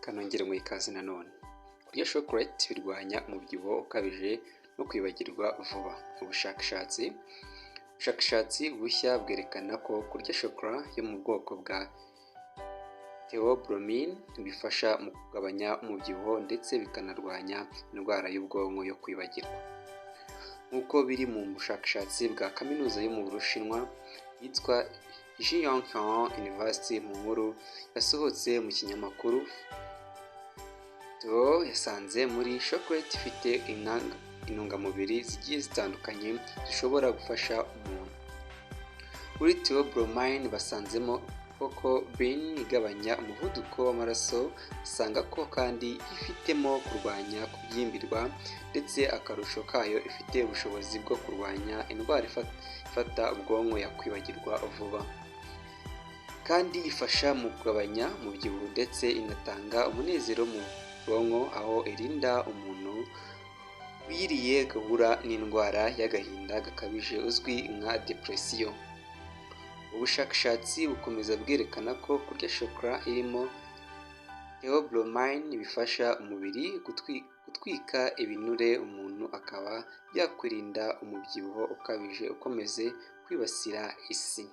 kanongera mu ikaze nanone. Kurya chocolate birwanya umubyibuho ukabije no kwibagirwa vuba. Ubushakashatsi bushya bwerekana ko kurya chocolat yo mu bwoko bwa theobromine bifasha mu kugabanya umubyibuho ndetse bikanarwanya indwara y'ubwonko yo kwibagirwa. Nk'uko biri mu bushakashatsi bwa kaminuza yo mu Bushinwa yitwa Jianghan University mu nkuru yasohotse mu kinyamakuru yasanze muri chocolate ifite intungamubiri zigiye zitandukanye zishobora gufasha umuntu. Muri theobromine basanzemo coco bean igabanya umuvuduko w'amaraso, basanga ko kandi ifitemo kurwanya kubyimbirwa ndetse akarusho kayo ifite ubushobozi bwo kurwanya indwara ifata ubwonko ya kwibagirwa vuba, kandi ifasha mu kugabanya umubyibuho ndetse inatanga umunezero mu bwonko, aho irinda umuntu uyiriye guhura n'indwara y'agahinda gakabije uzwi nka depression. Ubushakashatsi bukomeza bwerekana ko kurya chocolat irimo theobromine bifasha umubiri gutwika ibinure, umuntu akaba yakwirinda umubyibuho ukabije ukomeze kwibasira isi.